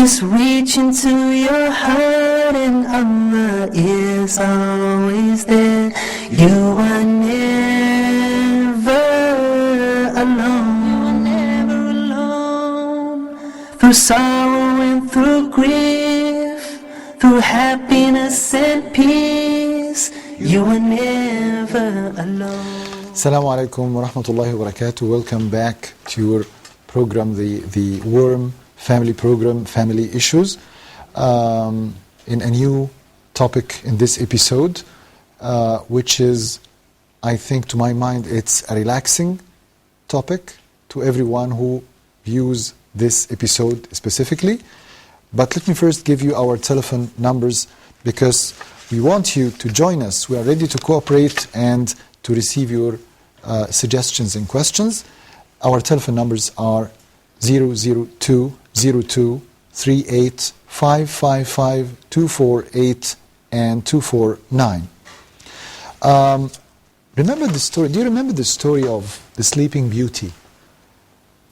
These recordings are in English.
Just reach into your heart and Allah is always there. You are never alone. You are never alone. Through sorrow and through grief, through happiness and peace, you are never alone. Assalamu alaikum wa rahmatullahi wa barakatuh. Welcome back to your program, the Worm Family Program, Family Issues, in a new topic in this episode, which is, I think to my mind, it's a relaxing topic to everyone who views this episode specifically. But let me first give you our telephone numbers because we want you to join us. We are ready to cooperate and to receive your suggestions and questions. Our telephone numbers are 002-02-38-555-248 and 249. Remember the story? Do you remember the story of the Sleeping Beauty?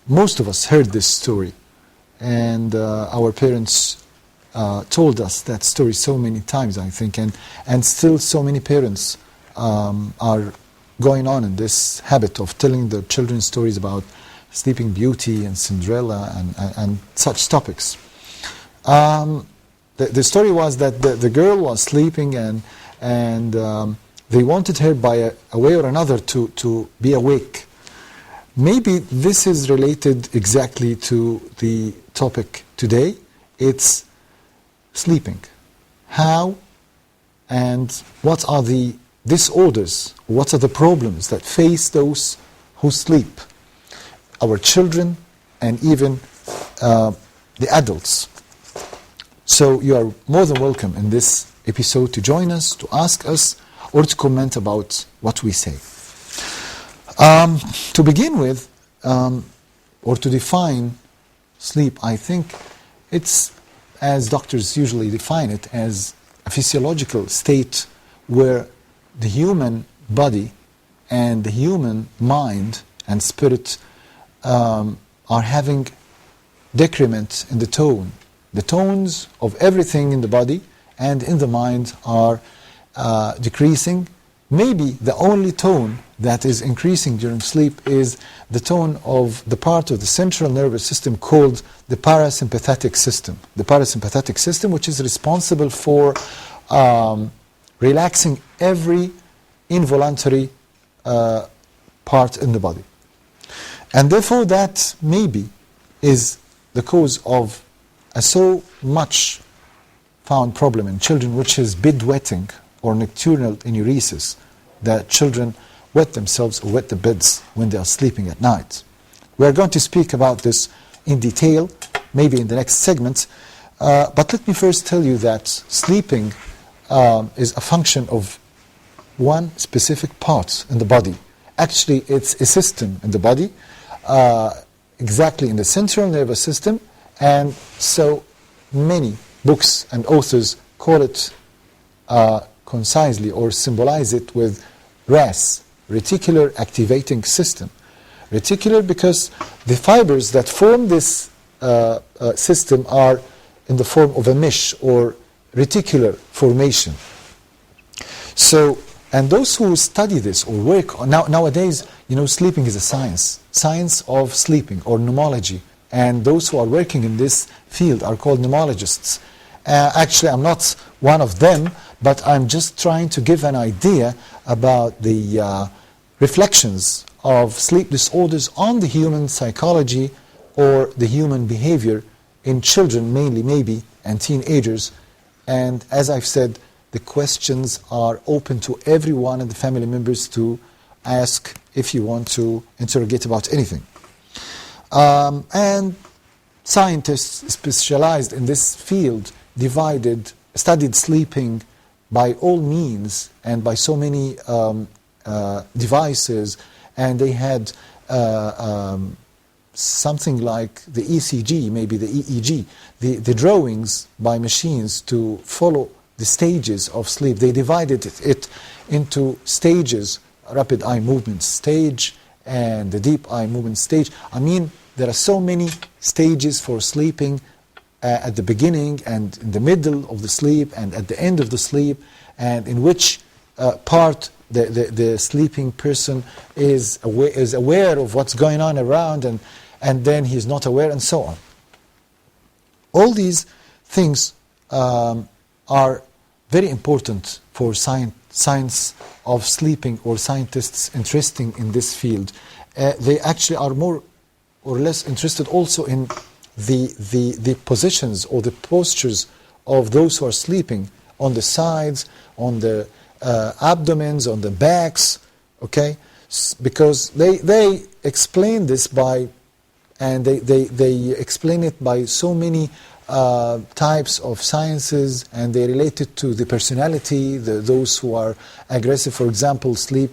Most of us heard this story, and our parents told us that story so many times, I think, and still so many parents are going on in this habit of telling the children stories about Sleeping Beauty and Cinderella and such topics. The story was that the girl was sleeping and they wanted her by a way or another to be awake. Maybe this is related exactly to the topic today. It's sleeping. How and what are the disorders, what are the problems that face those who sleep? Our children and even the adults. So you are more than welcome in this episode to join us, to ask us, or to comment about what we say. To begin with, or to define sleep, I think it's, as doctors usually define it, as a physiological state where the human body and the human mind and spirit are having decrement in the tone. The tones of everything in the body and in the mind are decreasing. Maybe the only tone that is increasing during sleep is the tone of the part of the central nervous system called the parasympathetic system. The parasympathetic system, which is responsible for relaxing every involuntary part in the body. And therefore that maybe is the cause of a so much found problem in children, which is bedwetting or nocturnal enuresis, that children wet themselves or wet the beds when they are sleeping at night. We are going to speak about this in detail, maybe in the next segment, but let me first tell you that sleeping is a function of one specific part in the body. Actually, it's a system in the body, exactly in the central nervous system, and so many books and authors call it concisely or symbolize it with RAS, reticular activating system. Reticular because the fibers that form this system are in the form of a mesh or reticular formation. So, and those who study this or work on, nowadays, sleeping is a science of sleeping or pneumology. And those who are working in this field are called pneumologists. Actually, I'm not one of them, but I'm just trying to give an idea about the reflections of sleep disorders on the human psychology or the human behavior in children mainly, maybe, and teenagers. And as I've said, the questions are open to everyone and the family members to ask if you want to interrogate about anything. And scientists specialized in this field studied sleeping by all means and by so many devices, and they had something like the ECG, maybe the EEG, the drawings by machines to follow the stages of sleep. They divided it into stages, rapid eye movement stage and the deep eye movement stage. I mean, there are so many stages for sleeping at the beginning and in the middle of the sleep and at the end of the sleep, and in which part the sleeping person is aware of what's going on around, and then he's not aware, and so on. All these things are very important for science of sleeping, or scientists interested in this field. They actually are more or less interested also in the positions or the postures of those who are sleeping, on the sides, on the abdomens, on the backs, okay? Because they explain this by, and they explain it by so many types of sciences, and they relate it to the personality. Those who are aggressive, for example, sleep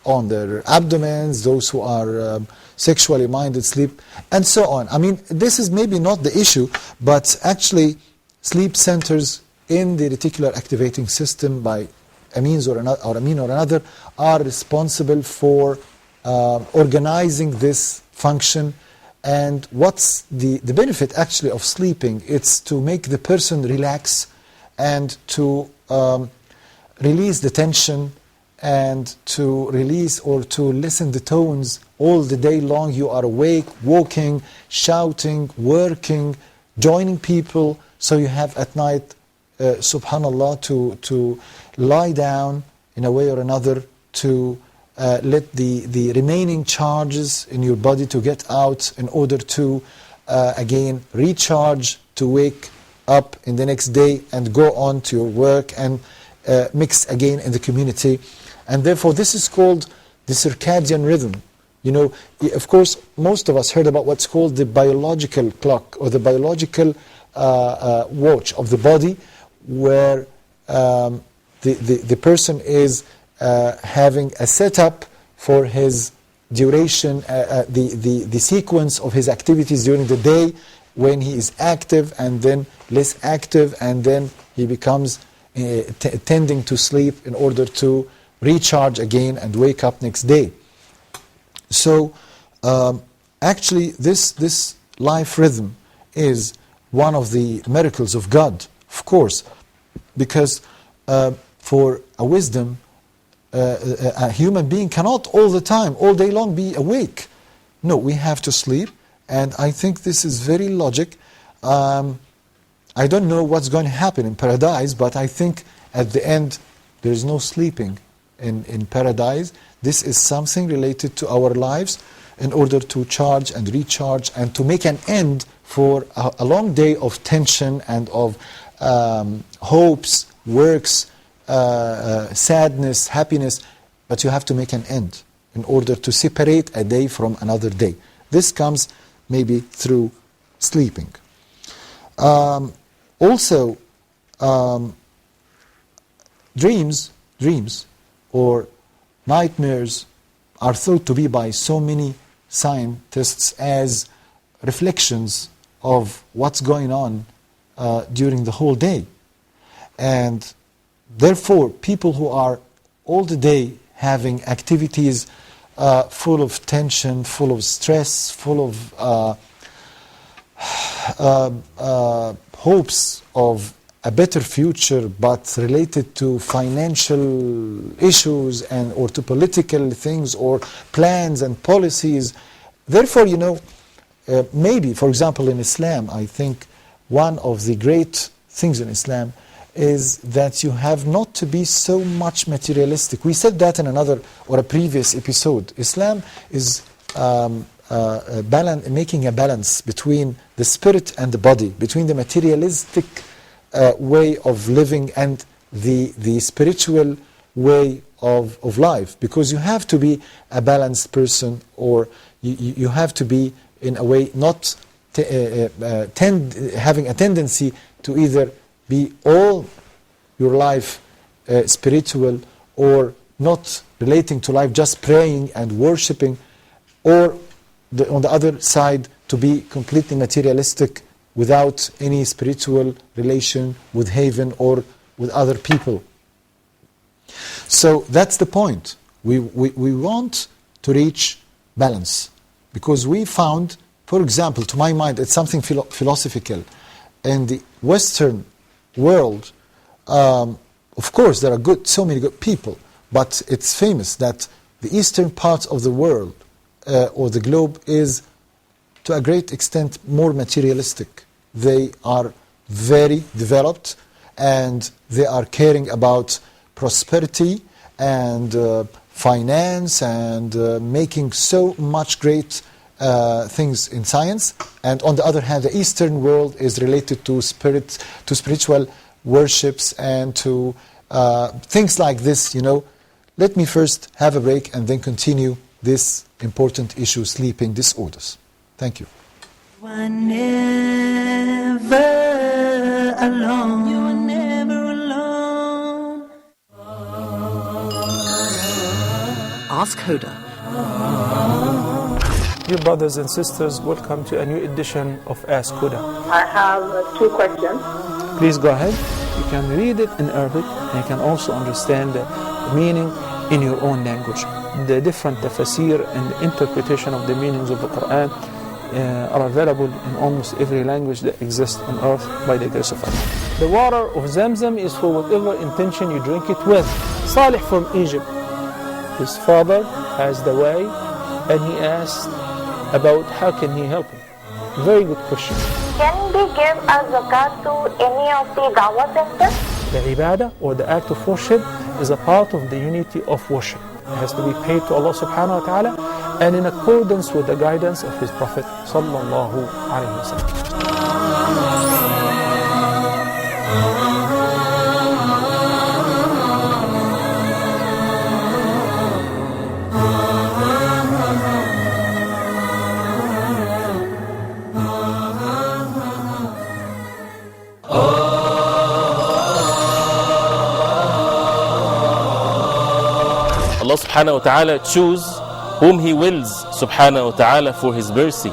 on their abdomens. Those who are sexually minded sleep, and so on. I mean, this is maybe not the issue, but actually sleep centers in the reticular activating system, by a means or another, are responsible for organizing this function. And what's the benefit actually of sleeping? It's to make the person relax and to release the tension, and to release or to listen the tones. All the day long you are awake, walking, shouting, working, joining people, so you have at night, subhanallah, to lie down in a way or another, to let the remaining charges in your body to get out, in order to again recharge, to wake up in the next day and go on to your work and mix again in the community. And therefore this is called the circadian rhythm. You know, of course, most of us heard about what's called the biological clock, or the biological watch of the body, where the person is having a setup for his duration, the sequence of his activities during the day, when he is active and then less active, and then he becomes tending to sleep in order to recharge again and wake up next day. So actually this life rhythm is one of the miracles of God, of course, because for a wisdom, a human being cannot all the time, all day long, be awake. No, we have to sleep, and I think this is very logic. I don't know what's going to happen in paradise, but I think at the end there is no sleeping in paradise. This is something related to our lives, in order to charge and recharge, and to make an end for a long day of tension and of hopes, works, sadness, happiness. But you have to make an end in order to separate a day from another day. This comes maybe through sleeping. Also, dreams or nightmares are thought to be by so many scientists as reflections of what's going on during the whole day. And therefore, people who are all the day having activities full of tension, full of stress, full of hopes of a better future, but related to financial issues or to political things or plans and policies. Therefore, you know, maybe, for example, in Islam, I think one of the great things in Islam is that you have not to be so much materialistic. We said that in another or a previous episode. Islam is making a balance between the spirit and the body, between the materialistic way of living and the spiritual way of life, because you have to be a balanced person, or you have to be in a way not having a tendency to either be all your life spiritual, or not relating to life, just praying and worshipping, or on the other side to be completely materialistic without any spiritual relation with heaven or with other people. So that's the point. We want to reach balance, because we found, for example, to my mind, it's something philosophical. in the Western world, of course, there are so many good people, but it's famous that the eastern part of the world or the globe is, to a great extent, more materialistic. They are very developed, and they are caring about prosperity and finance and making so much great things in science. And on the other hand, the Eastern world is related to spiritual worships and to things like this, Let me first have a break and then continue this important issue, sleeping disorders. Thank you. You are never alone. You are never alone. Ask Huda. Dear brothers and sisters, welcome to a new edition of Ask Huda. I have 2 questions. Please go ahead. You can read it in Arabic and you can also understand the meaning in your own language. The different tafsir and the interpretation of the meanings of the Quran are available in almost every language that exists on earth by the grace of Allah. The water of Zamzam is for whatever intention you drink it with. Salih from Egypt, his father has the way and he asked about how can he help him. Very good question. Can we give a zakat to any of the dawah centers? The ibadah or the act of worship is a part of the unity of worship. It has to be paid to Allah subhanahu wa ta'ala and in accordance with the guidance of His Prophet sallallahu alayhi wa sallam. Allah subhanahu wa ta'ala choose whom He wills subhanahu wa ta'ala for His mercy,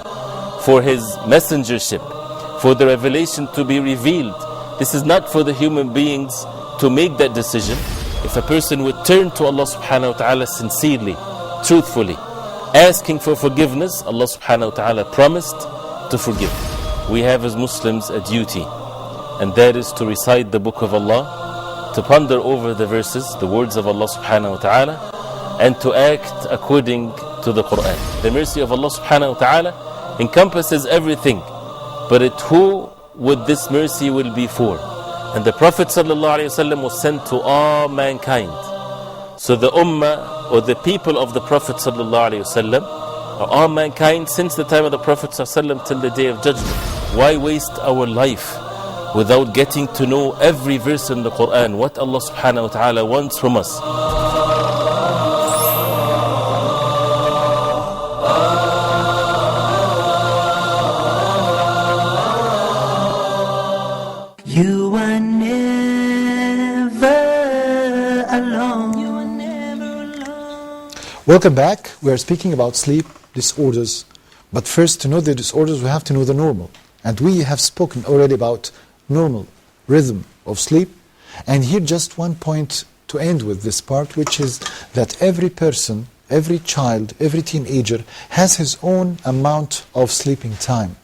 for His messengership, for the revelation to be revealed. This is not for the human beings to make that decision. If a person would turn to Allah subhanahu wa ta'ala sincerely, truthfully, asking for forgiveness, Allah subhanahu wa ta'ala promised to forgive. We have as Muslims a duty, and that is to recite the book of Allah, to ponder over the verses, the words of Allah subhanahu wa ta'ala, and to act according to the Quran. The mercy of Allah subhanahu wa ta'ala encompasses everything, but who would this mercy will be for? And the Prophet sallallahu alaihi wasallam was sent to all mankind. So the ummah or the people of the Prophet sallallahu alaihi wasallam are all mankind since the time of the Prophet sallallahu alaihi wasallam till the day of judgment. Why waste our life without getting to know every verse in the Quran, what Allah subhanahu wa ta'ala wants from us? You are never alone. You are never alone. Welcome back. We are speaking about sleep disorders. But first, to know the disorders, we have to know the normal. And we have spoken already about normal rhythm of sleep. And here just one point to end with this part, which is that every person, every child, every teenager has his own amount of sleeping time.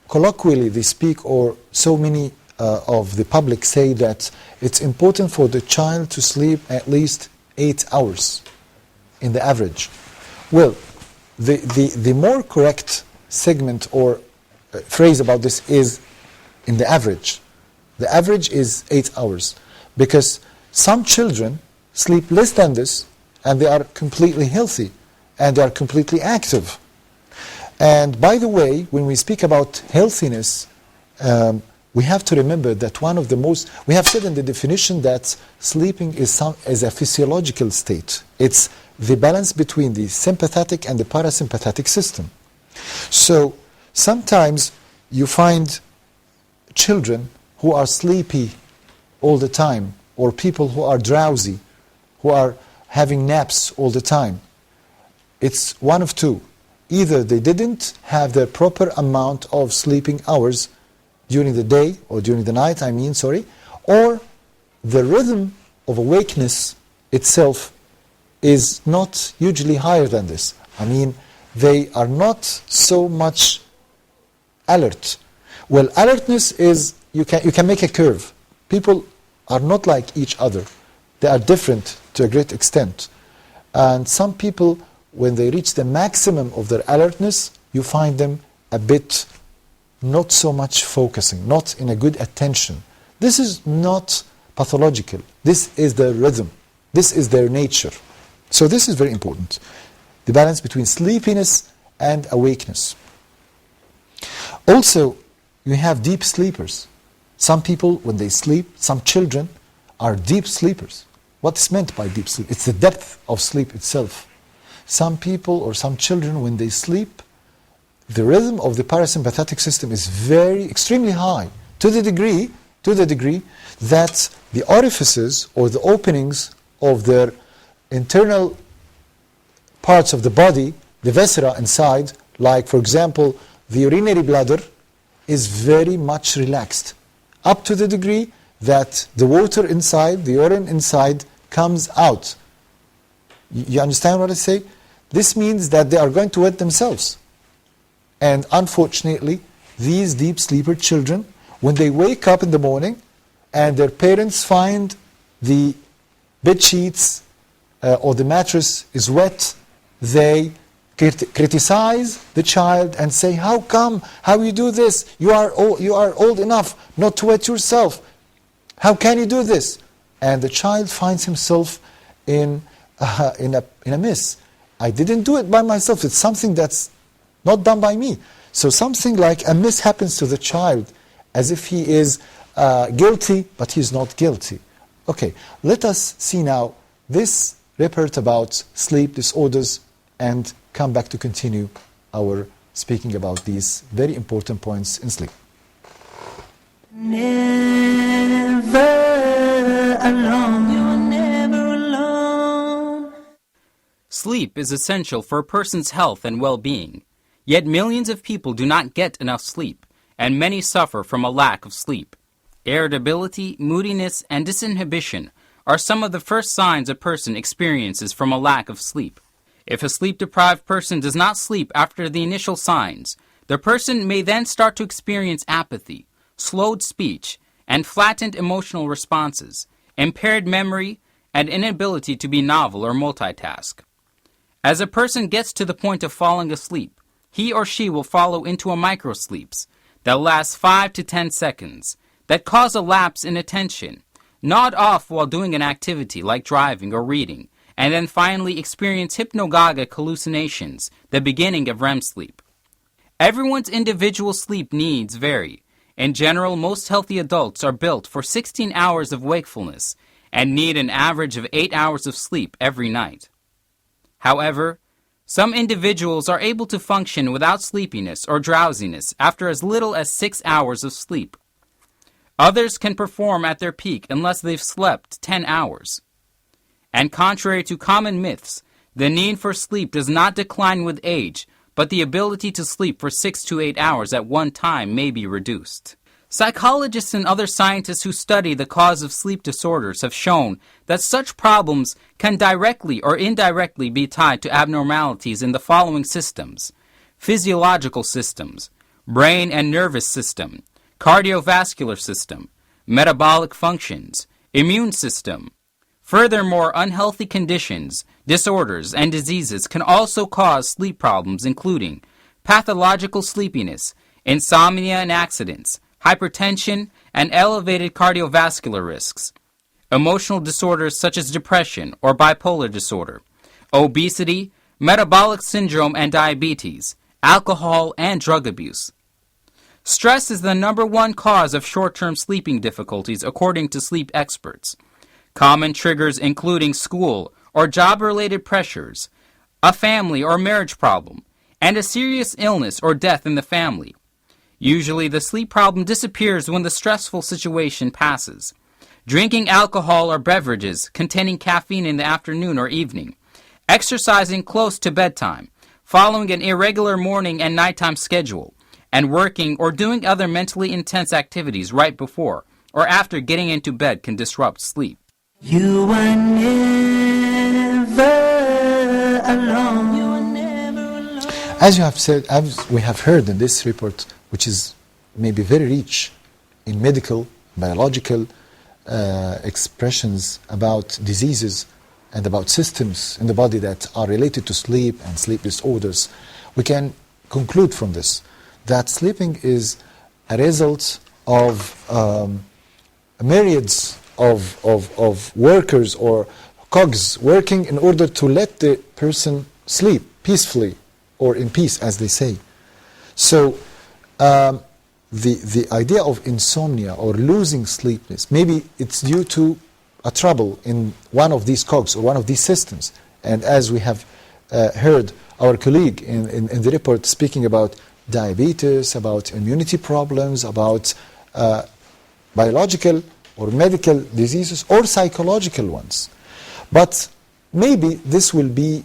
Colloquially they speak, or so many of the public say that it's important for the child to sleep at least 8 hours in the average. Well, the more correct segment or phrase about this is in the average. The average is 8 hours, because some children sleep less than this and they are completely healthy and they are completely active. And by the way, when we speak about healthiness, we have to remember that one of the most, we have said in the definition that sleeping is a physiological state. It's the balance between the sympathetic and the parasympathetic system. So sometimes you find children who are sleepy all the time, or people who are drowsy, who are having naps all the time. It's one of two. Either they didn't have the proper amount of sleeping hours during the day, or during the night, or the rhythm of awakeness itself is not hugely higher than this. They are not so much alert. Well, alertness is, you can make a curve. People are not like each other. They are different to a great extent. And some people, when they reach the maximum of their alertness, you find them a bit not so much focusing, not in a good attention. This is not pathological. This is their rhythm. This is their nature. So this is very important. The balance between sleepiness and awakeness. Also, you have deep sleepers. Some people, when they sleep, some children are deep sleepers. What's meant by deep sleep? It's the depth of sleep itself. Some people or some children, when they sleep, the rhythm of the parasympathetic system is extremely high, to the degree that the orifices or the openings of their internal parts of the body, the viscera inside, like for example, the urinary bladder, is very much relaxed, up to the degree that the water inside, the urine inside, comes out. You understand what I say? This means that they are going to wet themselves. And unfortunately, these deep sleeper children, when they wake up in the morning and their parents find the bed sheets or the mattress is wet, they criticize the child and say, how come? How you do this? You are old enough not to wet yourself. How can you do this? And the child finds himself in a mess. I didn't do it by myself. It's something that's not done by me. So something like a miss happens to the child as if he is guilty, but he's not guilty. Okay, let us see now this report about sleep disorders and come back to continue our speaking about these very important points in sleep. Never alone. You're never alone. Sleep is essential for a person's health and well-being. Yet millions of people do not get enough sleep, and many suffer from a lack of sleep. Irritability, moodiness, and disinhibition are some of the first signs a person experiences from a lack of sleep. If a sleep-deprived person does not sleep after the initial signs, the person may then start to experience apathy, slowed speech, and flattened emotional responses, impaired memory, and inability to be novel or multitask. As a person gets to the point of falling asleep, he or she will follow into a microsleeps that lasts 5 to 10 seconds, that cause a lapse in attention, nod off while doing an activity like driving or reading, and then finally experience hypnagogic hallucinations, the beginning of REM sleep. Everyone's individual sleep needs vary. In general, most healthy adults are built for 16 hours of wakefulness and need an average of 8 hours of sleep every night. However, some individuals are able to function without sleepiness or drowsiness after as little as 6 hours of sleep. Others can perform at their peak unless they've slept 10 hours. And contrary to common myths, the need for sleep does not decline with age, but the ability to sleep for 6 to 8 hours at one time may be reduced. Psychologists and other scientists who study the cause of sleep disorders have shown that such problems can directly or indirectly be tied to abnormalities in the following systems: physiological systems, brain and nervous system, cardiovascular system, metabolic functions, immune system. Furthermore, unhealthy conditions, disorders, and diseases can also cause sleep problems, including pathological sleepiness, insomnia and accidents, hypertension, and elevated cardiovascular risks, emotional disorders such as depression or bipolar disorder, obesity, metabolic syndrome and diabetes, alcohol, and drug abuse. Stress is the #1 cause of short-term sleeping difficulties according to sleep experts. Common triggers including school or job-related pressures, a family or marriage problem, and a serious illness or death in the family. Usually, the sleep problem disappears when the stressful situation passes. Drinking alcohol or beverages containing caffeine in the afternoon or evening, exercising close to bedtime, following an irregular morning and nighttime schedule, and working or doing other mentally intense activities right before or after getting into bed can disrupt sleep. You are never alone. You are never alone. As you have said, as we have heard in this report, which is maybe very rich in medical, biological expressions about diseases and about systems in the body that are related to sleep and sleep disorders, we can conclude from this that sleeping is a result of myriads of workers or cogs working in order to let the person sleep peacefully or in peace, as they say. So the idea of insomnia or losing sleepiness, maybe it's due to a trouble in one of these cogs or one of these systems. And as we have heard our colleague in the report speaking about diabetes, about immunity problems, about biological or medical diseases or psychological ones. But maybe this will be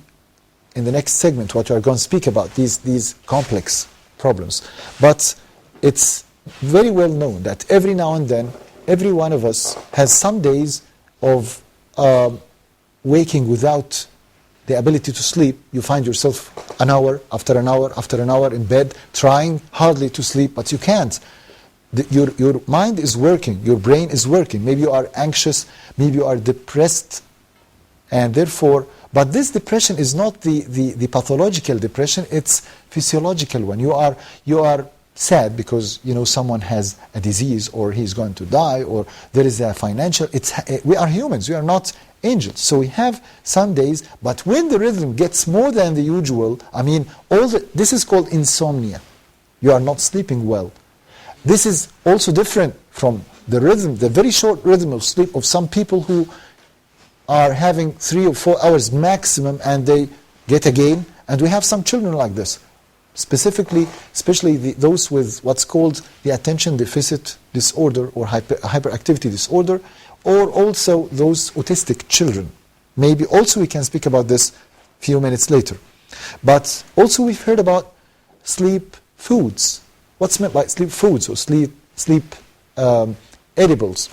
in the next segment what we are going to speak about, these complex problems. But it's very well known that every now and then, every one of us has some days of waking without the ability to sleep. You find yourself an hour after an hour after an hour in bed, trying hardly to sleep, but you can't. Your mind is working, your brain is working. Maybe you are anxious, maybe you are depressed, and therefore, but this depression is not the pathological depression, it's physiological one. You are sad because someone has a disease or he's going to die or there is a financial, we are humans, we are not angels. So we have some days, but when the rhythm gets more than the usual, this is called insomnia. You are not sleeping well. This is also different from the rhythm, the very short rhythm of sleep of some people who are having 3 or 4 hours maximum and they get again. And we have some children like this, especially those with what's called the attention deficit disorder or hyperactivity disorder, or also those autistic children. Maybe also we can speak about this a few minutes later. But also we've heard about sleep foods. What's meant by sleep foods or sleep edibles?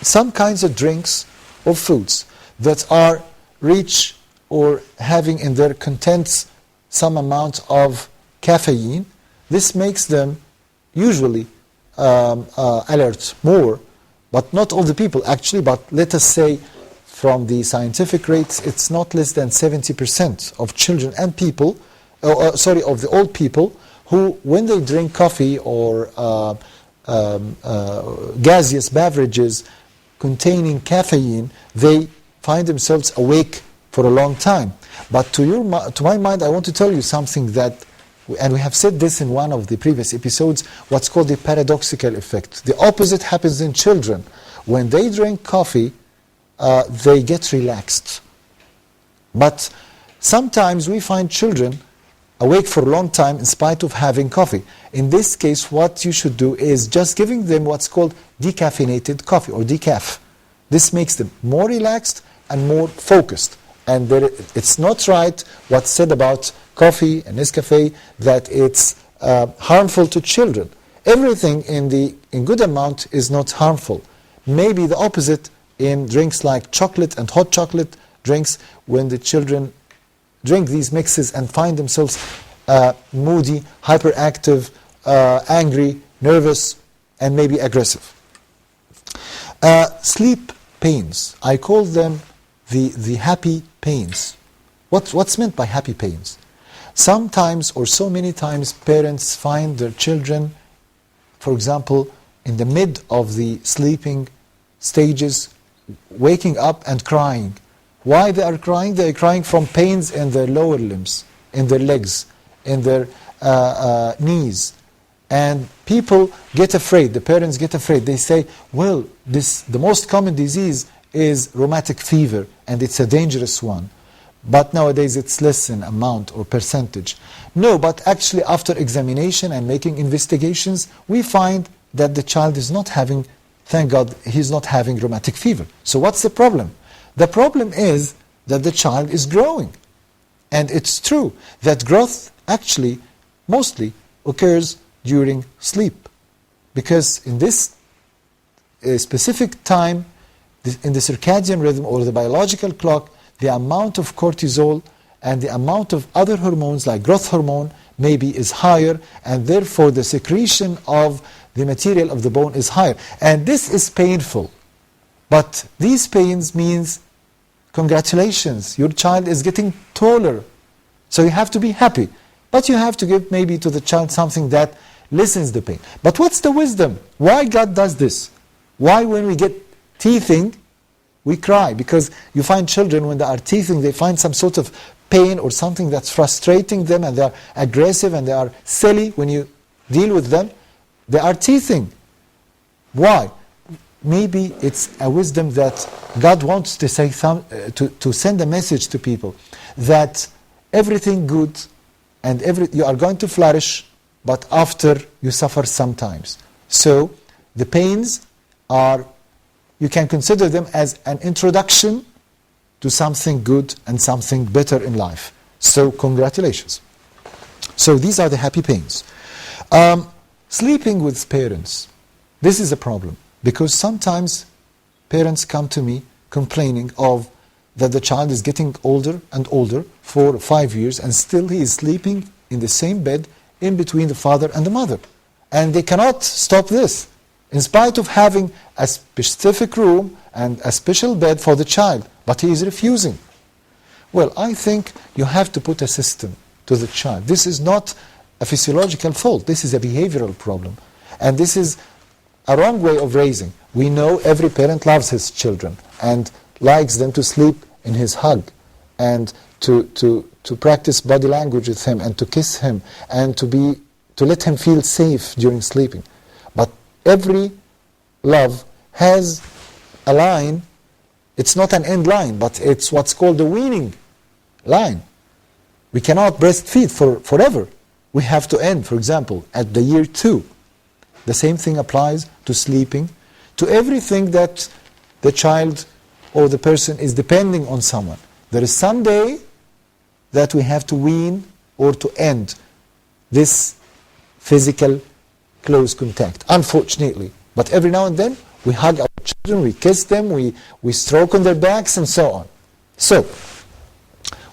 Some kinds of drinks or foods that are rich or having in their contents some amount of caffeine. This makes them usually alert more, but not all the people actually, but let us say from the scientific rates, it's not less than 70% of children and people, of the old people, who, when they drink coffee or gaseous beverages containing caffeine, they find themselves awake for a long time. But to my mind, I want to tell you something that, and we have said this in one of the previous episodes, what's called the paradoxical effect. The opposite happens in children. When they drink coffee, they get relaxed. But sometimes we find children awake for a long time in spite of having coffee. In this case, what you should do is just giving them what's called decaffeinated coffee or decaf. This makes them more relaxed and more focused. And it's not right what's said about coffee and Nescafe that it's harmful to children. Everything in good amount is not harmful. Maybe the opposite in drinks like chocolate and hot chocolate drinks, when the children drink these mixes and find themselves moody, hyperactive, angry, nervous, and maybe aggressive. Sleep pains, I call them the happy pains. What's meant by happy pains? Sometimes or so many times parents find their children, for example, in the mid of the sleeping stages, waking up and crying. Why they are crying? They are crying from pains in their lower limbs, in their legs, in their knees. And people get afraid, the parents get afraid. They say, well, the most common disease is rheumatic fever, and it's a dangerous one. But nowadays it's less in amount or percentage. No, but actually after examination and making investigations, we find that the child is not having, thank God, he's not having rheumatic fever. So what's the problem? The problem is that the child is growing. And it's true that growth actually mostly occurs during sleep. Because in this specific time, in the circadian rhythm or the biological clock, the amount of cortisol and the amount of other hormones like growth hormone maybe is higher, and therefore the secretion of the material of the bone is higher. And this is painful. But these pains means, congratulations, your child is getting taller. So you have to be happy. But you have to give maybe to the child something that lessens the pain. But what's the wisdom? Why God does this? Why when we get teething, we cry? Because you find children when they are teething, they find some sort of pain or something that's frustrating them, and they are aggressive and they are silly. When you deal with them, they are teething. Why? Maybe it's a wisdom that God wants to say to send a message to people that everything good and you are going to flourish, but after you suffer sometimes. So the pains are, you can consider them as an introduction to something good and something better in life. So congratulations. So these are the happy pains. Sleeping with parents. This is a problem, because sometimes parents come to me complaining of that the child is getting older and older, 4 or 5 years, and still he is sleeping in the same bed in between the father and the mother. And they cannot stop this, in spite of having a specific room and a special bed for the child, but he is refusing. Well, I think you have to put a system to the child. This is not a physiological fault. This is a behavioral problem. And this is a wrong way of raising. We know every parent loves his children and likes them to sleep in his hug, and to practice body language with him, and to kiss him, and to let him feel safe during sleeping. But every love has a line. It's not an end line, but it's what's called the weaning line. We cannot breastfeed forever. We have to end, for example, at the year 2. The same thing applies to sleeping, to everything that the child or the person is depending on someone. There is some day that we have to wean or to end this physical close contact, unfortunately. But every now and then, we hug our children, we kiss them, we stroke on their backs, and so on. So,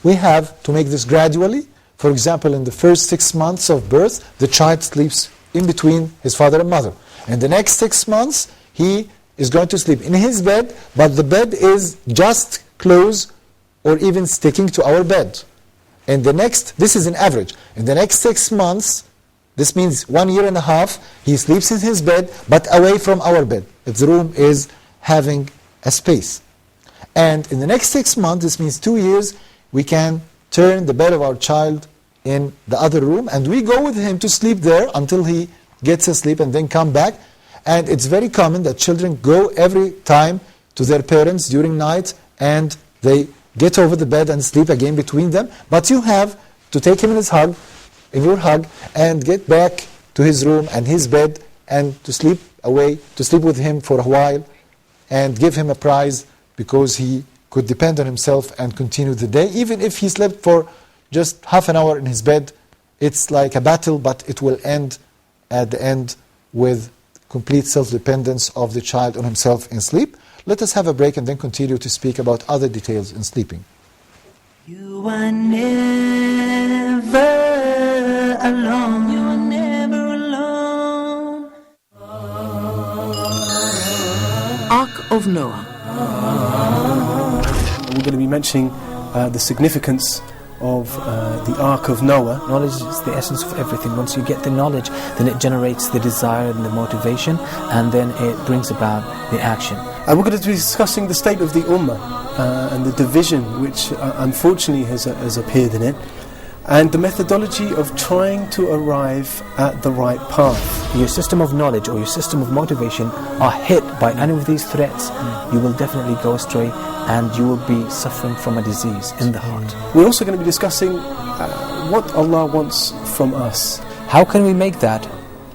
we have to make this gradually. For example, in the first 6 months of birth, the child sleeps in between his father and mother. In the next 6 months, he is going to sleep in his bed, but the bed is just close or even sticking to our bed. And this is an average. In the next 6 months, this means 1 year and a half, he sleeps in his bed, but away from our bed, if the room is having a space. And in the next 6 months, this means 2 years, we can turn the bed of our child in the other room, and we go with him to sleep there until he gets asleep and then come back. And it's very common that children go every time to their parents during night, and they get over the bed and sleep again between them. But you have to take him in your hug, and get back to his room and his bed, and to sleep with him for a while, and give him a prize, because he could depend on himself and continue the day. Even if he slept for just half an hour in his bed, it's like a battle, but it will end at the end with complete self-dependence of the child on himself in sleep. Let us have a break and then continue to speak about other details in sleeping. You are never alone. You are never alone. Ark of Noah. We're going to be mentioning the significance of the Ark of Noah. Knowledge is the essence of everything. Once you get the knowledge, then it generates the desire and the motivation, and then it brings about the action. And we're going to be discussing the state of the Ummah and the division which unfortunately has appeared in it, and the methodology of trying to arrive at the right path. Your system of knowledge or your system of motivation are hit by any of these threats, you will definitely go astray, and you will be suffering from a disease in the heart. We're also going to be discussing what Allah wants from us. How can we make that?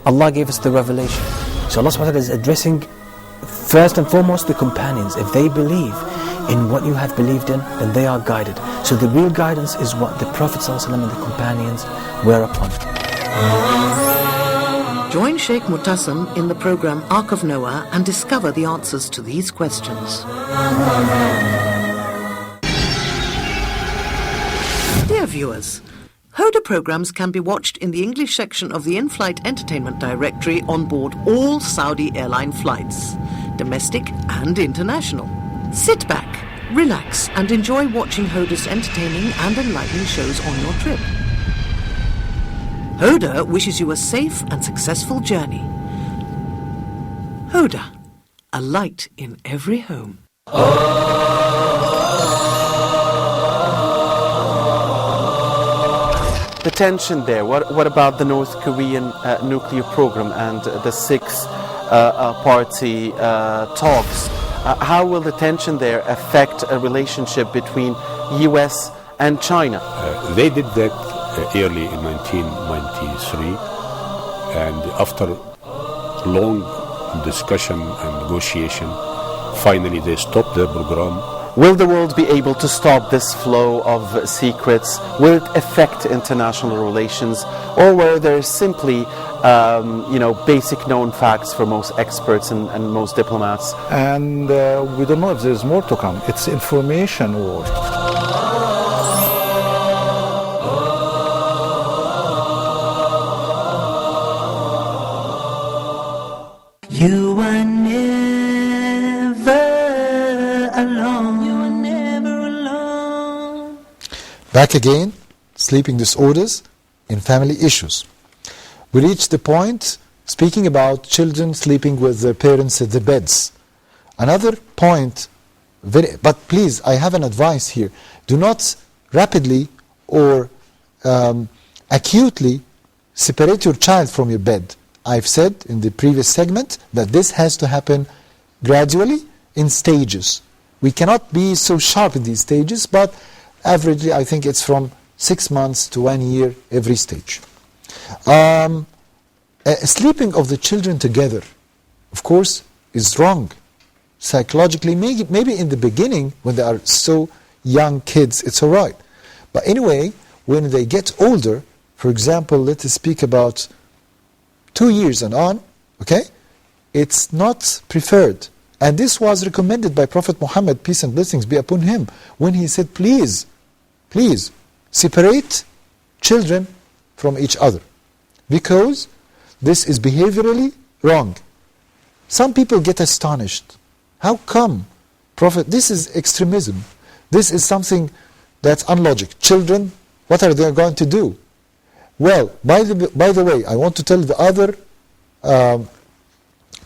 Allah gave us the revelation. So Allah subhanahu wa ta'ala is addressing first and foremost the companions. If they believe in what you have believed in, then they are guided. So the real guidance is what the Prophet ﷺ and the companions were upon. Join Sheikh Mutassim in the program Ark of Noah and discover the answers to these questions. viewers. Hoda programs can be watched in the English section of the in-flight entertainment directory on board all Saudi airline flights, domestic and international. Sit back, relax and enjoy watching Hoda's entertaining and enlightening shows on your trip. Hoda wishes you a safe and successful journey. Hoda, a light in every home. The tension there, what about the North Korean nuclear program and the six-party talks? How will the tension there affect a relationship between US and China? They did that early in 1993, and after long discussion and negotiation, finally they stopped the program. Will the world be able to stop this flow of secrets? Will it affect international relations? Or were there simply, basic known facts for most experts and most diplomats? And we don't know if there's more to come. It's information war. You are never alone. You are never alone. Back again, sleeping disorders in family issues. We reached the point speaking about children sleeping with their parents at the beds. Another point, but please, I have an advice here. Do not rapidly or acutely separate your child from your bed. I've said in the previous segment that this has to happen gradually in stages. We cannot be so sharp in these stages, but averagely I think it's from 6 months to 1 year every stage. Sleeping of the children together, of course, is wrong. Psychologically, maybe in the beginning when they are so young kids, it's all right. But anyway, when they get older, for example, let us speak about 2 years and on, okay, it's not preferred. And this was recommended by Prophet Muhammad, peace and blessings be upon him, when he said, please, separate children from each other. Because this is behaviorally wrong. Some people get astonished. How come? Prophet, this is extremism. This is something that's unlogic. Children, what are they going to do? Well, by the way, I want to tell the other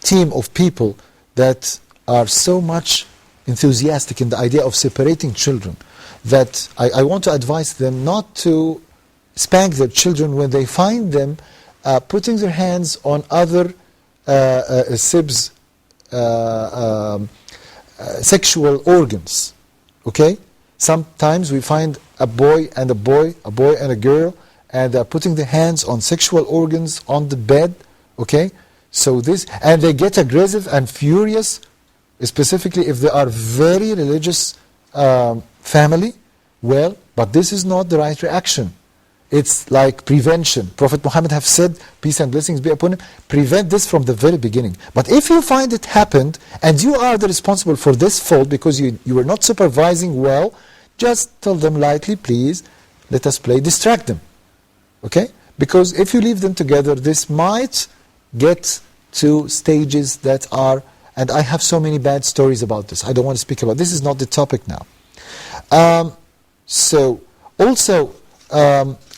team of people that are so much enthusiastic in the idea of separating children that I want to advise them not to spank their children when they find them putting their hands on other sibs' sexual organs. Okay? Sometimes we find a boy and a boy and a girl, and they're putting their hands on sexual organs on the bed, okay? So this, and they get aggressive and furious, specifically if they are very religious family. Well, but this is not the right reaction. It's like prevention. Prophet Muhammad have said, peace and blessings be upon him, prevent this from the very beginning. But if you find it happened, and you are the responsible for this fault because you were not supervising well, just tell them lightly, please, let us play, distract them. Okay? Because if you leave them together, this might get to stages that are, and I have so many bad stories about this. I don't want to speak about this. Is not the topic now. So, also,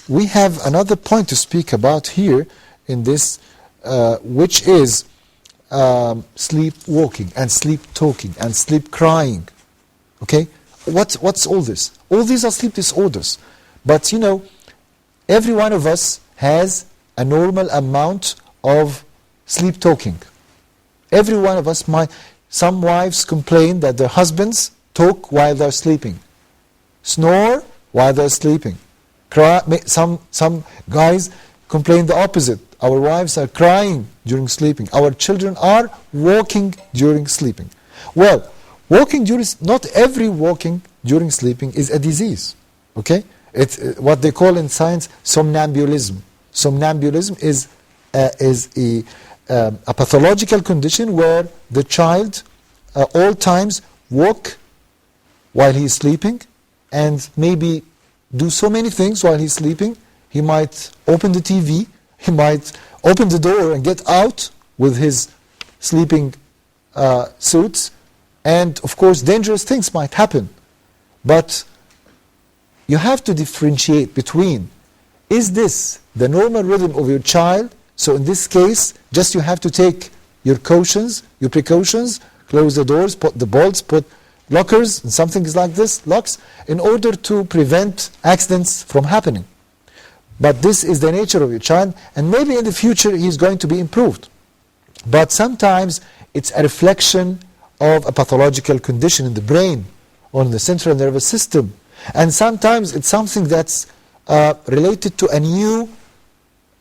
we have another point to speak about here in this, which is sleepwalking and sleep talking and sleep crying. Okay? What's all this? All these are sleep disorders. But, you know, every one of us has a normal amount of sleep talking. Every one of us might. Some wives complain that their husbands talk while they're sleeping, snore while they're sleeping. Some guys complain the opposite. Our wives are crying during sleeping. Our children are walking during sleeping. Well, not every walking during sleeping is a disease. Okay? It's what they call in science somnambulism. Somnambulism is a pathological condition where the child all times walk while he is sleeping, and maybe do so many things while he's sleeping. He might open the TV, he might open the door and get out with his sleeping suits, and of course dangerous things might happen. But you have to differentiate between, is this the normal rhythm of your child? So in this case, just you have to take your precautions, close the doors, put the bolts, put lockers, and something like this, locks, in order to prevent accidents from happening. But this is the nature of your child, and maybe in the future he's going to be improved. But sometimes it's a reflection of a pathological condition in the brain or in the central nervous system. And sometimes it's something that's related to a new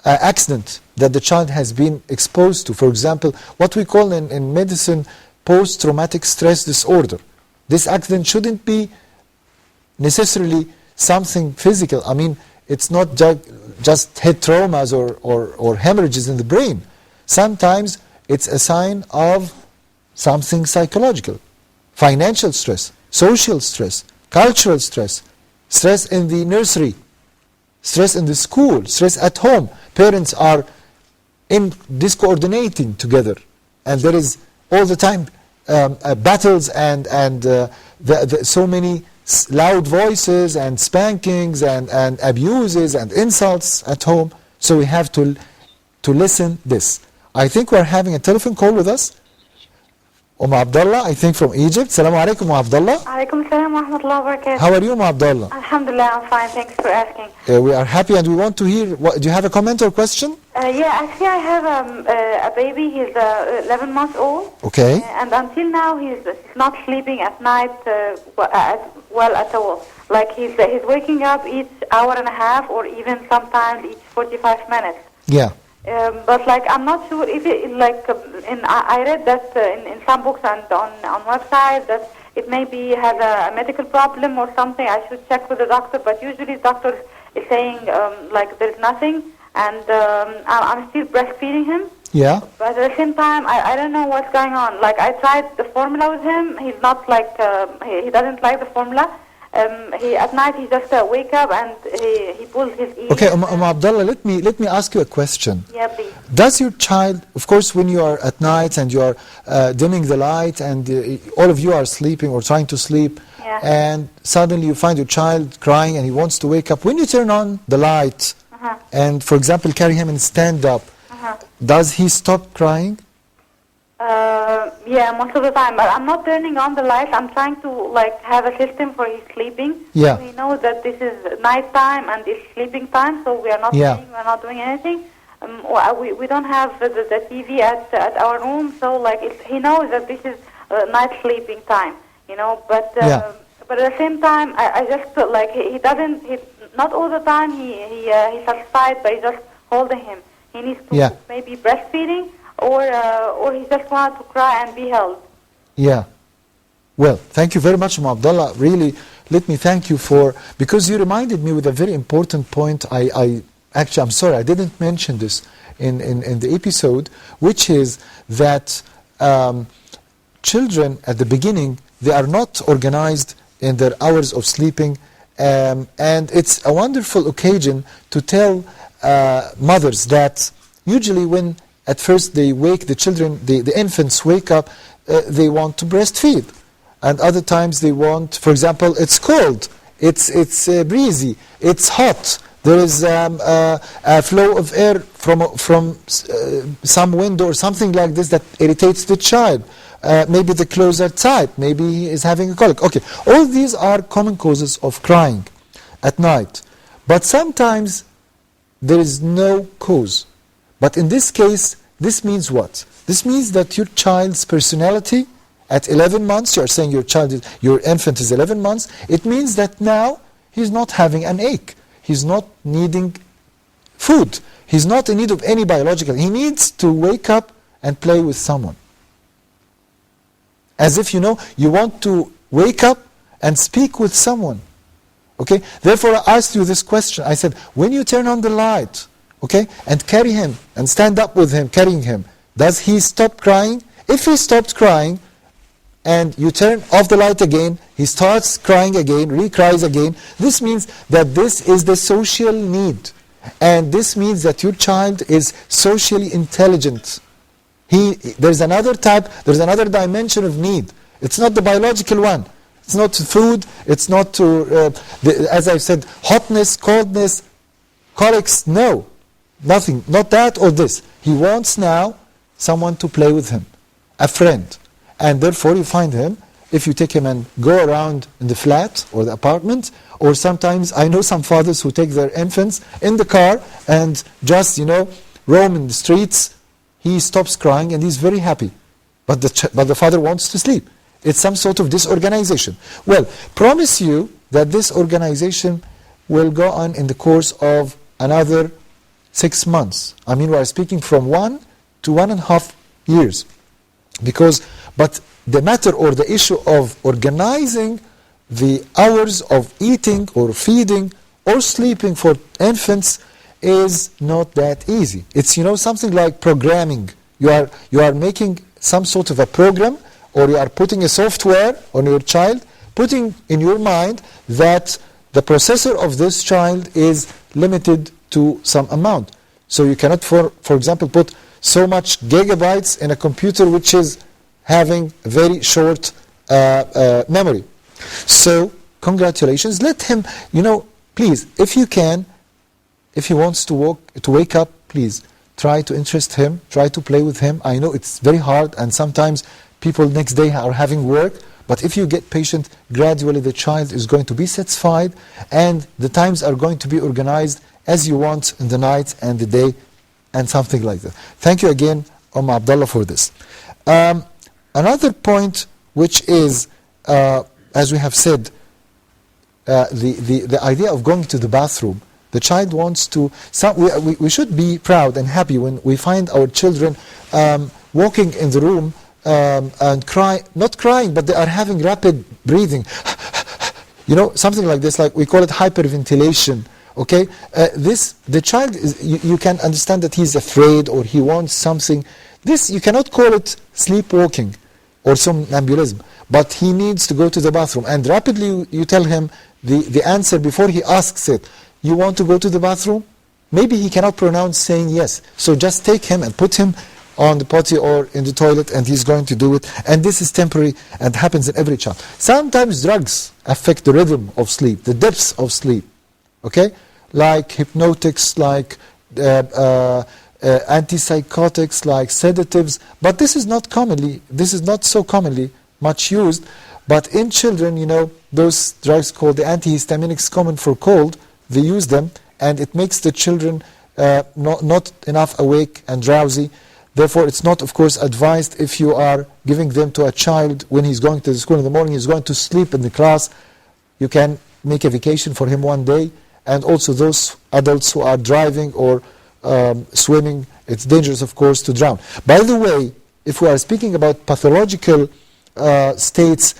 accident that the child has been exposed to. For example, what we call in medicine post-traumatic stress disorder. This accident shouldn't be necessarily something physical. I mean, it's not just head traumas or hemorrhages in the brain. Sometimes it's a sign of something psychological. Financial stress, social stress, cultural stress, stress in the nursery, stress in the school, stress at home. Parents are discoordinating together, and there is all the time battles and so many loud voices and spankings and abuses and insults at home. So we have to listen this. I think we're having a telephone call with us. Abdullah, I think from Egypt. Assalamu alaikum, Abdullah. Alaikum salam wa rahmatullahi wa barakatuh. How are you, Abdullah? Alhamdulillah, I'm fine. Thanks for asking. We are happy, and we want to hear. Do you have a comment or question? Yeah, actually, I have a baby. He's 11 months old. Okay. And until now, he's not sleeping at night well at all. Like he's waking up each hour and a half, or even sometimes each 45 minutes. Yeah. But like I'm not sure if it like I read that in some books and on websites that it maybe has a medical problem or something. I should check with the doctor, but usually the doctor is saying like there's nothing, and I'm still breastfeeding him. Yeah. But at the same time, I don't know what's going on. Like I tried the formula with him. He's not like he doesn't like the formula. At night he just wake up and he pulls his ears. Okay, Abdullah, let me ask you a question. Yeah, please. Does your child, of course, when you are at night and you are dimming the light and all of you are sleeping or trying to sleep, yeah, and suddenly you find your child crying and he wants to wake up, when you turn on the light and, for example, carry him and stand up, does he stop crying? Yeah, most of the time. But I'm not turning on the lights. I'm trying to like have a system for his sleeping. Yeah. So he knows that this is night time and it's sleeping time. So we are not playing, we are not doing anything. We don't have the TV at our room. So like he knows that this is night sleeping time. You know. But but at the same time, I just like he doesn't. Not all the time he's satisfied by just holding him. He needs to maybe breastfeeding. Or he just wanted to cry and be held. Yeah. Well, thank you very much, Abdullah. Really, let me thank you because you reminded me with a very important point. Actually, I'm sorry, I didn't mention this in the episode, which is that children at the beginning, they are not organized in their hours of sleeping, and it's a wonderful occasion to tell mothers that usually when at first they wake the children, the infants wake up, they want to breastfeed. And other times they want, for example, it's cold, it's breezy, it's hot, there is a flow of air from some window or something like this that irritates the child. Maybe the clothes are tight, maybe he is having a colic. Okay, all these are common causes of crying at night. But sometimes there is no cause. But in this case, this means what? This means that your child's personality at 11 months, you are saying your infant is 11 months, it means that now he's not having an ache. He's not needing food. He's not in need of any biological. He needs to wake up and play with someone. As if, you want to wake up and speak with someone. Okay? Therefore, I asked you this question. I said, when you turn on the light, okay, and carry him and stand up with him, carrying him, does he stop crying? If he stopped crying, and you turn off the light again, he starts crying again, recries again. This means that this is the social need. And this means that your child is socially intelligent. There's another dimension of need. It's not the biological one. It's not food, it's not as I said, hotness, coldness, colics. No, nothing, not that or this. He wants now someone to play with him, a friend. And therefore you find him, if you take him and go around in the flat or the apartment, or sometimes I know some fathers who take their infants in the car and just, roam in the streets. He stops crying and he's very happy. But the father wants to sleep. It's some sort of disorganization. Well, promise you that this organization will go on in the course of another 6 months. I mean, we are speaking from 1 to 1.5 years. But the matter or the issue of organizing the hours of eating or feeding or sleeping for infants is not that easy. It's, something like programming. You are making some sort of a program, or you are putting a software on your child, putting in your mind that the processor of this child is limited to some amount. So you cannot, for example, put so much gigabytes in a computer which is having very short memory. So congratulations. Let him, please, if you can, if he wants to wake up, please try to interest him, try to play with him. I know it's very hard, and sometimes people next day are having work, but if you get patient, gradually the child is going to be satisfied, and the times are going to be organized as you want in the night and the day, and something like that. Thank you again, Abdullah, for this. Another point, which is, as we have said, the idea of going to the bathroom. The child wants to. We should be proud and happy when we find our children walking in the room and not crying, but they are having rapid breathing. Something like this, like we call it hyperventilation. Okay, the child is. You can understand that he's afraid or he wants something. This you cannot call it sleepwalking or somnambulism, but he needs to go to the bathroom, and rapidly you tell him the answer before he asks it. You want to go to the bathroom? Maybe he cannot pronounce saying yes. So just take him and put him on the potty or in the toilet, and he's going to do it. And this is temporary and happens in every child. Sometimes drugs affect the rhythm of sleep, the depths of sleep. Okay? Like hypnotics, like antipsychotics, like sedatives. But this is not so commonly much used. But in children, those drugs called the antihistaminics, common for cold, they use them, and it makes the children not enough awake and drowsy. Therefore, it's not, of course, advised if you are giving them to a child when he's going to the school in the morning, he's going to sleep in the class. You can make a vacation for him one day. And also those adults who are driving or swimming, it's dangerous, of course, to drown. By the way, if we are speaking about pathological states,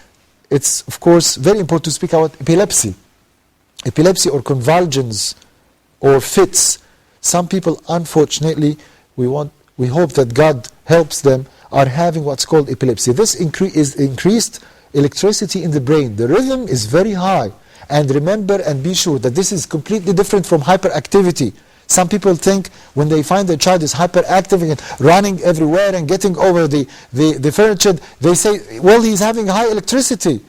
it's, of course, very important to speak about epilepsy. Epilepsy or convulsions or fits. Some people, unfortunately, we hope that God helps them, are having what's called epilepsy. This is increased electricity in the brain. The rhythm is very high. And remember and be sure that this is completely different from hyperactivity. Some people think when they find their child is hyperactive and running everywhere and getting over the furniture, they say, well, he's having high electricity.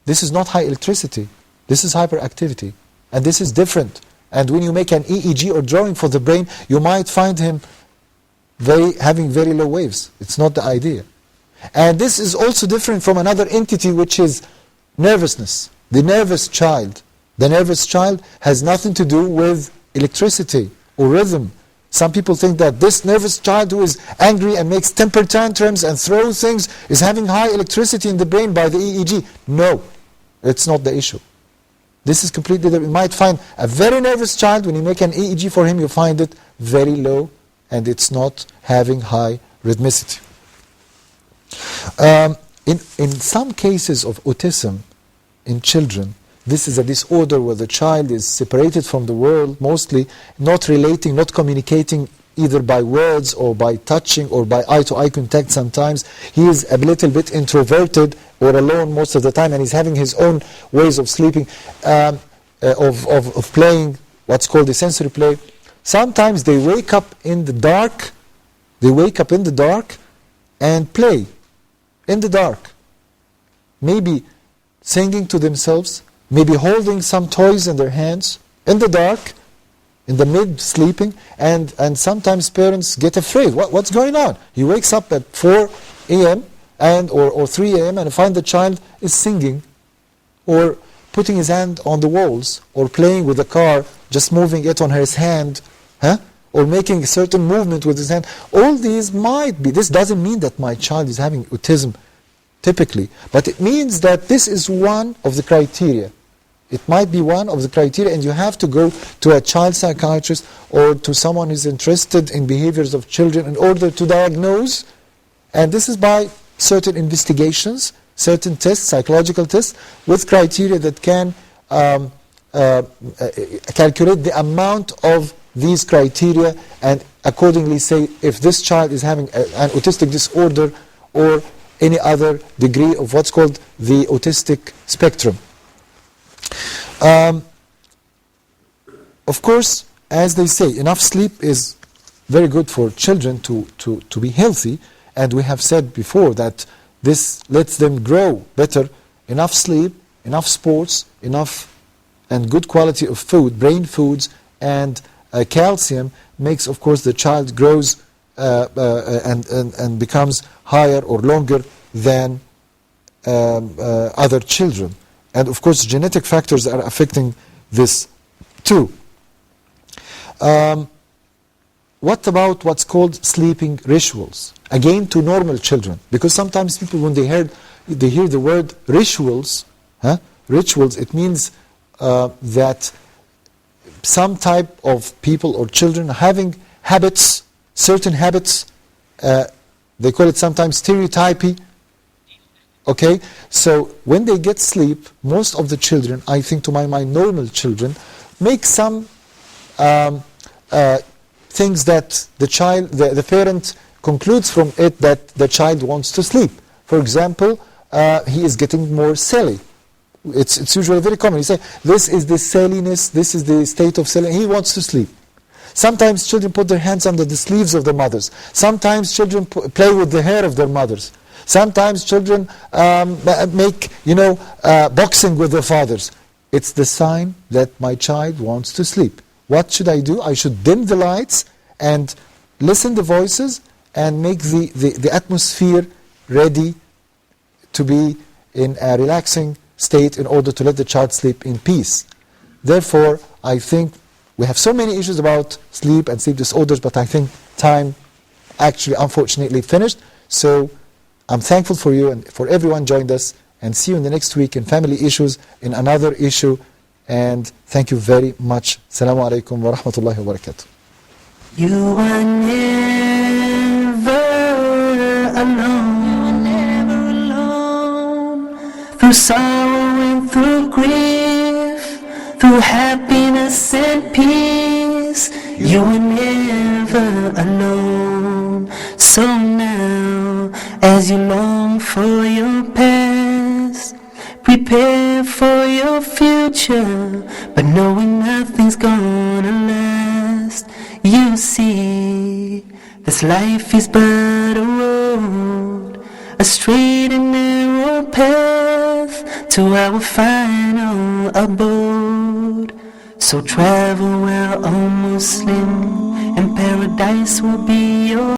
This is not high electricity. This is hyperactivity. And this is different. And when you make an EEG or drawing for the brain, you might find him having very low waves. It's not the idea. And this is also different from another entity, which is nervousness. The nervous child. The nervous child has nothing to do with electricity or rhythm. Some people think that this nervous child who is angry and makes temper tantrums and throws things is having high electricity in the brain by the EEG. No, it's not the issue. This is completely different. You might find a very nervous child, when you make an EEG for him, you find it very low, and it's not having high rhythmicity. In some cases of autism in children, this is a disorder where the child is separated from the world, mostly not relating, not communicating either by words or by touching or by eye-to-eye contact sometimes. He is a little bit introverted or alone most of the time, and he's having his own ways of sleeping, of playing what's called the sensory play. Sometimes they wake up in the dark. They wake up in the dark and play in the dark. Maybe singing to themselves, maybe holding some toys in their hands in the dark, in the mid-sleeping, and sometimes parents get afraid. What's going on? He wakes up at 4 a.m. or 3 a.m. and find the child is singing or putting his hand on the walls or playing with the car, just moving it on his hand, or making a certain movement with his hand. All these might be, this doesn't mean that my child is having autism typically, but it means that this is one of the criteria. It might be one of the criteria, and you have to go to a child psychiatrist or to someone who's interested in behaviors of children in order to diagnose. And this is by certain investigations, certain tests, psychological tests, with criteria that can calculate the amount of these criteria and accordingly say if this child is having an autistic disorder or any other degree of what's called the autistic spectrum. Of course, as they say, enough sleep is very good for children to be healthy, and we have said before that this lets them grow better. Enough sleep, enough sports, enough and good quality of food, brain foods, and calcium makes, of course, the child grows and becomes higher or longer than other children. And of course, genetic factors are affecting this too. What about what's called sleeping rituals? Again, to normal children, because sometimes people, when they hear the word rituals, rituals, it means that some type of people or children having habits, certain habits, they call it sometimes stereotypy. Okay, so when they get sleep, most of the children, I think to my mind, normal children, make some things that the parent concludes from it that the child wants to sleep. For example, he is getting more silly. It's usually very common. You say, this is the silliness, this is the state of silliness. He wants to sleep. Sometimes children put their hands under the sleeves of their mothers. Sometimes children play with the hair of their mothers. Sometimes children make, boxing with their fathers. It's the sign that my child wants to sleep. What should I do? I should dim the lights and listen the voices and make the atmosphere ready to be in a relaxing state in order to let the child sleep in peace. Therefore, I think we have so many issues about sleep and sleep disorders, but I think time actually unfortunately finished. So I'm thankful for you and for everyone joined us, and see you in the next week in Family Issues in another issue. And thank you very much. Assalamu alaikum wa rahmatullahi wa barakatuh. You are never alone. You are never alone. Through sorrow and through grief, through happiness and peace, you are never alone. So now, as you long for your past, prepare for your future, but knowing nothing's gonna last. You see, this life is but a road, a straight and narrow path to our final abode. So travel well, O Muslim, and paradise will be your